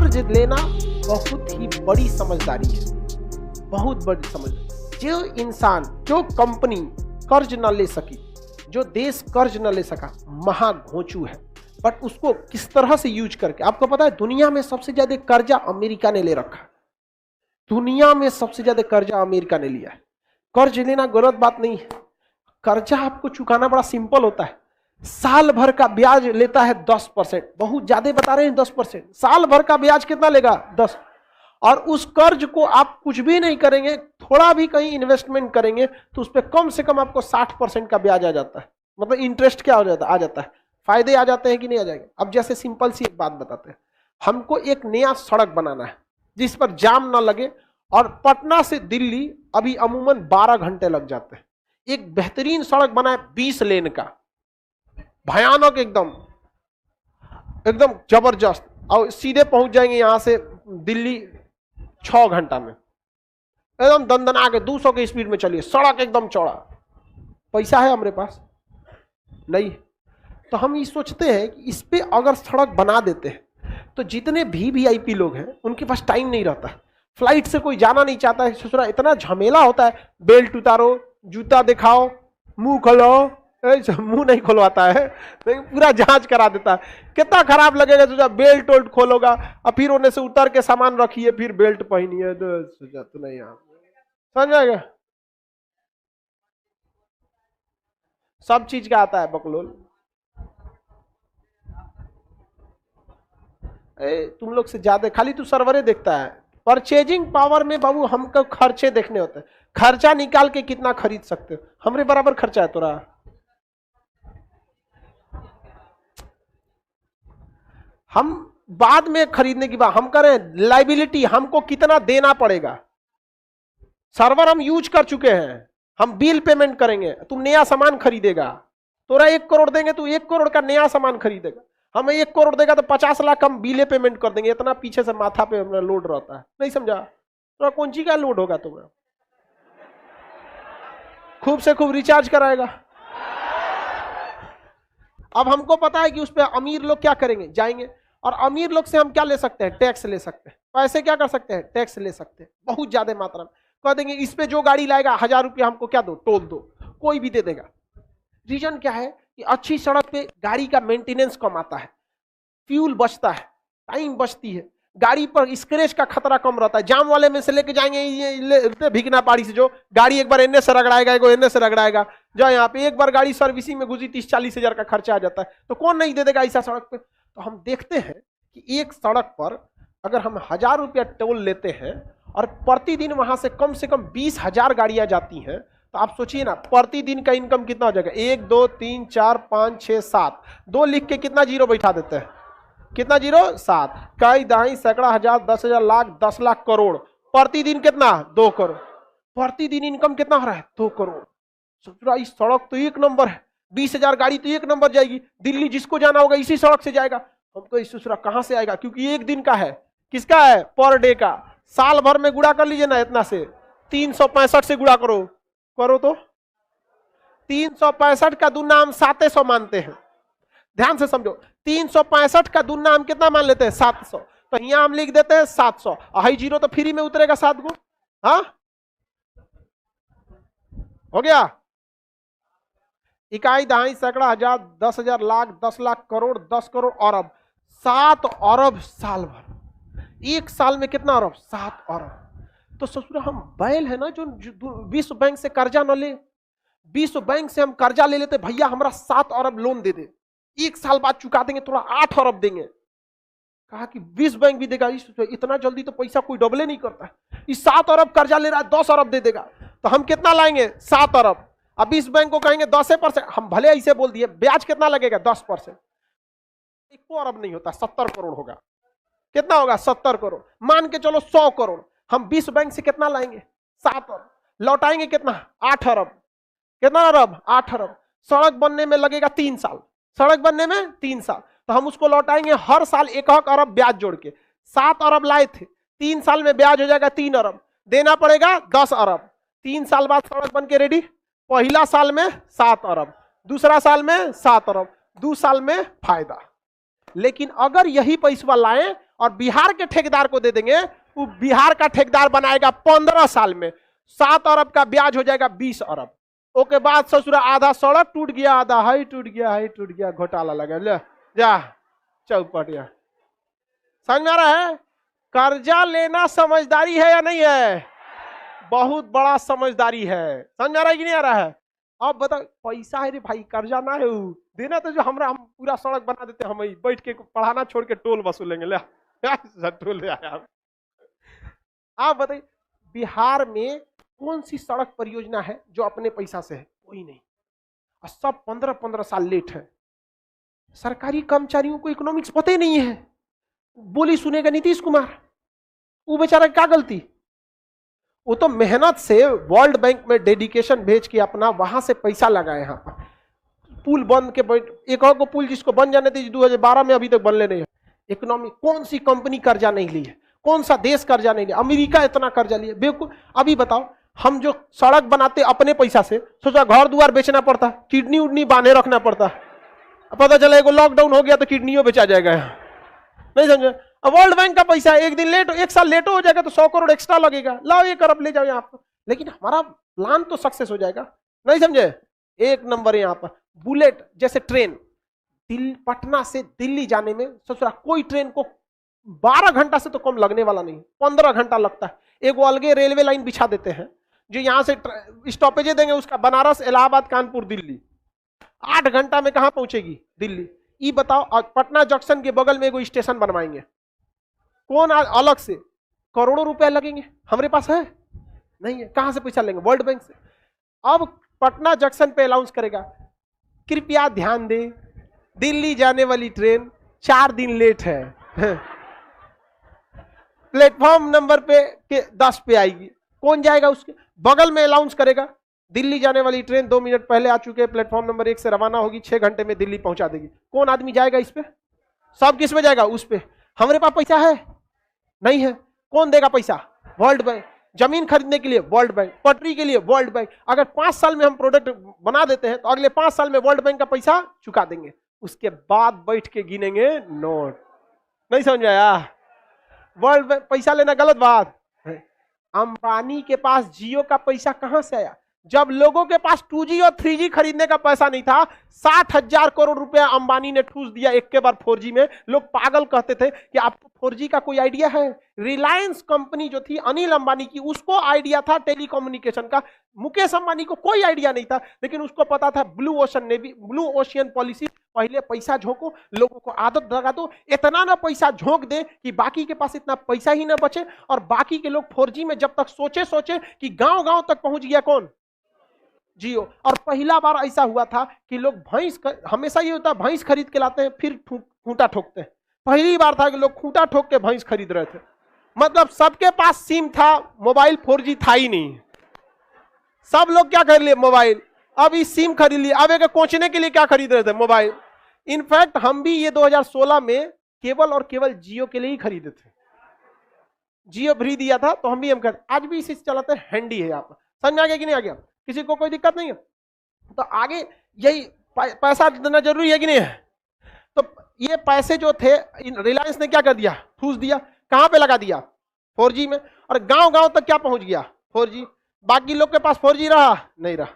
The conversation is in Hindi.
कर्ज लेना बहुत ही बड़ी समझदारी है, बहुत बड़ी समझदारी। जो इंसान, जो कंपनी कर्ज न ले सकी, जो देश कर्ज न ले सका, महाघोंचू है। बट उसको किस तरह से यूज करके, आपको पता है दुनिया में सबसे ज्यादा कर्जा अमेरिका ने ले रखा है। दुनिया में सबसे ज्यादा कर्जा अमेरिका ने लिया है। कर्ज लेना गलत बात नहीं है, कर्जा आपको चुकाना बड़ा सिंपल होता है। साल भर का ब्याज लेता है 10%, बहुत ज्यादा बता रहे हैं 10%। साल भर का ब्याज कितना लेगा? 10। और उस कर्ज को आप कुछ भी नहीं करेंगे, थोड़ा भी कहीं इन्वेस्टमेंट करेंगे तो उस पर कम से कम आपको 60% का ब्याज आ जाता है। मतलब इंटरेस्ट क्या हो जाता है? आ जाता है। फायदे आ जाते हैं कि नहीं आ जाएंगे? अब जैसे सिंपल सी एक बात बताते हैं, हमको एक नया सड़क बनाना है जिस पर जाम ना लगे, और पटना से दिल्ली अभी अमूमन 12 घंटे लग जाते हैं। एक बेहतरीन सड़क बनाए 20 लेन का, भयानक, एकदम एकदम जबरदस्त, और सीधे पहुंच जाएंगे यहां से दिल्ली 6 घंटा में, एकदम दंदना के 200 के स्पीड में चलिए, सड़क एकदम चौड़ा। पैसा है हमारे पास? नहीं। तो हम ये सोचते हैं कि इस पे अगर सड़क बना देते हैं तो जितने भी वीआईपी लोग हैं उनके पास टाइम नहीं रहता है, फ्लाइट से कोई जाना नहीं चाहता है, ससुरा इतना झमेला होता है, बेल्ट उतारो, जूता दिखाओ, मुंह खोलो, मुंह नहीं खुलवाता है, पूरा जांच करा देता है। कितना खराब लगेगा तुझा, बेल्ट वोल्ट खोलोगा और फिर उन्हें से उतर के सामान रखिए, फिर बेल्ट पहनिए, तो नहीं समझ जाएगा। सब चीज का आता है बकलोल। तुम लोग से ज्यादा खाली तू सर्वरे देखता है। परचेजिंग पावर में बाबू हमको खर्चे देखने होते हैं, खर्चा निकाल के कितना खरीद सकते हो। हमरे बराबर खर्चा है तोरा। हम बाद में खरीदने की बात हम करें, लाइबिलिटी हमको कितना देना पड़ेगा। सर्वर हम यूज कर चुके हैं, हम बिल पेमेंट करेंगे, तू नया सामान खरीदेगा, तोरा 1 करोड़ देंगे, तू 1 करोड़ का नया सामान खरीदेगा। हमें 1 करोड़ देगा तो 50 लाख हम बिले पेमेंट कर देंगे। इतना पीछे से माथा पे हमारा लोड रहता है, नहीं समझा? तो कौन सी का लोड होगा तुम्हें? खूब से खूब रिचार्ज कराएगा। अब हमको पता है कि उस पर अमीर लोग क्या करेंगे, जाएंगे, और अमीर लोग से हम क्या ले सकते हैं? टैक्स ले सकते हैं। पैसे क्या कर सकते हैं? टैक्स ले सकते हैं बहुत ज्यादा मात्रा में। कह देंगे इस पे जो गाड़ी लाएगा 1000 रुपया हमको क्या दो, टोल दो, कोई भी दे देगा। रीजन क्या है कि अच्छी सड़क पे गाड़ी का मेंटेनेंस कम आता है, फ्यूल बचता है, टाइम बचती है, गाड़ी पर स्क्रैच का खतरा कम रहता है। जाम वाले में से लेके जाएंगे ये भिगना पाड़ी से, जो गाड़ी एक बार एने से रगड़ाएगा, एगो एने से रगड़ाएगा, जो यहाँ पे एक बार गाड़ी सर्विसिंग में गुजरी 30-40 हजार का खर्चा आ जाता है। तो कौन नहीं दे देगा ऐसा सड़क पे? तो हम देखते हैं कि एक सड़क पर अगर हम 1000 रुपया टोल लेते हैं और प्रतिदिन वहां से कम 20,000 गाड़ियां जाती हैं, तो आप सोचिए ना प्रतिदिन का इनकम कितना हो जाएगा। 1 2 3 4 5 6 7, 2 लिख के कितना जीरो बैठा देते हैं? कितना जीरो? 7। कई दहाई सैकड़ा हजार 10,000 लाख 10 लाख करोड़, प्रतिदिन कितना? 2 करोड़। प्रतिदिन इनकम कितना हो रहा है? 2 करोड़। सोचो इस सड़क तो एक नंबर है, 20,000 गाड़ी तो एक नंबर जाएगी, दिल्ली जिसको जाना होगा इसी सड़क से जाएगा। हमको इस दूसरा कहां से आएगा? क्योंकि एक दिन का है। किसका है? पर डे का। साल भर में गुणा कर लीजिए ना, इतना से 365 से गुणा करो तो 365 का दूना हम 700 मानते हैं। ध्यान से समझो, 365 का दूना हम कितना मान लेते हैं? 700। तो यहां हम लिख देते हैं 700, हाई जीरो तो फ्री में उतरेगा 7 गो। हाँ हो गया। इकाई दहाई सैकड़ा हजार 10,000 लाख 10 लाख करोड़ 10 करोड़ अरब, 7 अरब साल भर। एक साल में कितना अरब? 7 अरब। तो सोचो हम बैल है ना जो विश्व बैंक से कर्जा न ले, विश्व बैंक से हम कर्जा ले लेते, भैया हमारा 7 अरब लोन दे दे, एक साल बाद चुका देंगे, थोड़ा 8 अरब देंगे। कहा कि विश्व बैंक भी देगा, इतना जल्दी तो पैसा कोई डबले नहीं करता है। इस 7 अरब कर्जा ले रहा है, 10 अरब दे देगा, तो हम कितना लाएंगे? 7 अरब। अब विश्व बैंक को कहेंगे 10%, हम भले ऐसे बोल दिए, ब्याज कितना लगेगा? 10%। 1 अरब नहीं होता, 70 करोड़ होगा। कितना होगा? 70 करोड़। मान के चलो 100 करोड़। हम विश्व बैंक से कितना लाएंगे? 7 अरब। लौटाएंगे कितना? 8 अरब। कितना अरब? 8 अरब। सड़क बनने में लगेगा 3 साल, सड़क बनने में 3 साल, तो हम उसको लौटाएंगे हर साल 1 अरब ब्याज जोड़ के। 7 अरब लाए थे, 3 साल में ब्याज हो जाएगा 3 अरब, देना पड़ेगा 10 अरब। 3 साल बाद सड़क बन के रेडी। पहला साल में 7 अरब, दूसरा साल में 7 अरब, 2 साल में फायदा। लेकिन अगर यही पैसा लाएं और बिहार के ठेकेदार को दे देंगे, वो बिहार का ठेकेदार बनाएगा 15 साल में 7 अरब का ब्याज हो जाएगा 20 अरब। ओके बाद ससुरा आधा सड़क टूट गया, आधा हाई टूट गया, हाई टूट गया, घोटाला लगा, ले जा चौपट। या समझ में आ रहा है? कर्जा लेना समझदारी है या नहीं है? बहुत बड़ा समझदारी है। समझ में आ रहा है कि नहीं आ रहा है? अब बताओ, पैसा है रे भाई, कर्जा ना है देना, तो जो हम पूरा सड़क बना देते, हम बैठ के पढ़ाना छोड़ के टोल वसूलेंगे। ले टोल ले आया। आप बताइए बिहार में कौन सी सड़क परियोजना है जो अपने पैसा से है? कोई नहीं। और सब 15-15 साल लेट है। सरकारी कर्मचारियों को इकोनॉमिक्स पता ही नहीं है, बोली सुनेगा नीतीश कुमार, वो बेचारा क्या गलती? वो तो मेहनत से वर्ल्ड बैंक में डेडिकेशन भेज के अपना वहां से पैसा लगाए। यहाँ पर पुल बंद के एक और को पुल जिसको बन जाने थे 2012 में, अभी तक बनले नहीं है। इकोनॉमी कौन सी कंपनी कर्जा नहीं ली है? कौन सा देश कर्जा नहीं लिया? अमेरिका इतना कर्जा लिया बेवकूफ। अभी बताओ, हम जो सड़क बनाते अपने पैसा से, सोचा घर दुआर बेचना पड़ता, किडनी उडनी बांधे रखना पड़ता, पता चला एगो लॉकडाउन हो गया तो किडनियों बेचा जाएगा। नहीं समझे? अब वर्ल्ड बैंक का पैसा है, एक दिन लेट, एक साल लेट हो जाएगा तो 100 करोड़ एक्स्ट्रा लगेगा, लाओ 1 अरब ले जाओ यहाँ पर। लेकिन हमारा प्लान तो सक्सेस हो जाएगा। नहीं समझे? एक नंबर यहाँ पर बुलेट जैसे ट्रेन, पटना से दिल्ली जाने में ससुरा कोई ट्रेन को 12 घंटा से तो कम लगने वाला नहीं, 15 घंटा लगता है। एक वो अलगे रेलवे लाइन बिछा देते हैं जो यहाँ से स्टॉपेजे देंगे उसका, बनारस, इलाहाबाद, कानपुर, दिल्ली। 8 घंटा में कहां पहुंचेगी? दिल्ली। ये बताओ, पटना जंक्शन के बगल में एगो स्टेशन बनवाएंगे, कौन अलग से करोड़ों रुपए लगेंगे, हमारे पास है नहीं है, कहां से पैसा लेंगे? वर्ल्ड बैंक से। अब पटना जंक्शन पे अनाउंस करेगा, कृपया ध्यान दें, दिल्ली जाने वाली ट्रेन 4 दिन लेट है, प्लेटफॉर्म नंबर पे 10 पे आएगी। कौन जाएगा? उसके बगल में अनाउंस करेगा, दिल्ली जाने वाली ट्रेन 2 मिनट पहले आ चुके, प्लेटफॉर्म नंबर 1 से रवाना होगी, 6 घंटे में दिल्ली पहुंचा देगी। कौन आदमी जाएगा इस पे? सब किस पे जाएगा? उस पे। हमारे पास पैसा है नहीं है, कौन देगा पैसा? World bank. जमीन खरीदने के लिए वर्ल्ड बैंक, पटरी के लिए वर्ल्ड बैंक। अगर 5 साल में हम प्रोडक्ट बना देते हैं तो अगले 5 साल में वर्ल्ड बैंक का पैसा चुका देंगे। उसके बाद बैठ के गिनेंगे नोट। नहीं समझ आया? वर्ल्ड बैंक पैसा लेना गलत बात है। अंबानी के पास जियो का पैसा कहां से आया? जब लोगों के पास 2G और 3G खरीदने का पैसा नहीं था, 60,000 करोड़ रुपया अंबानी ने ठूस दिया एक के बार 4G में। लोग पागल कहते थे कि आपको 4G का कोई आइडिया है? रिलायंस कंपनी जो थी अनिल अंबानी की, उसको आइडिया था टेलीकम्युनिकेशन का। मुकेश अंबानी को कोई आइडिया नहीं था, लेकिन उसको पता था blue ocean navy, blue ocean policy. पहले पैसा झोंको, लोगों को आदत लगा दो, इतना ना पैसा झोंक दे कि बाकी के पास इतना पैसा ही ना बचे, और बाकी के लोग 4G में जब तक सोचे कि गांव गांव तक पहुंच गया कौन? जियो। और पहला बार ऐसा हुआ था कि लोग हमेशा ये होता है भैंस खरीद के लाते हैं फिर खूंटा ठोकते हैं। पहली बार था कि लोग खूंटा ठोक के भैंस खरीद रहे थे। मतलब सबके पास सिम था, मोबाइल 4G था ही नहीं। सब लोग क्या कर लिए? मोबाइल। अब इस सिम खरीद लिए, अब एक कोचने के लिए क्या खरीद रहे थे? मोबाइल। इनफैक्ट हम भी ये 2016 में केवल और केवल जियो के लिए ही खरीदे थे। जियो फ्री दिया था तो हम भी आज भी इसी से चलाते हैं, हैंडी है यहाँ पर। समझ में आ गया कि नहीं आ गया? किसी को कोई दिक्कत नहीं है? तो आगे यही पैसा देना जरूरी है कि नहीं है? तो ये पैसे जो थे रिलायंस ने क्या कर दिया? ठूस दिया। कहां पे लगा दिया? 4G में। और गांव गांव तक क्या पहुंच गया? 4G। बाकी लोग के पास 4G रहा नहीं रहा।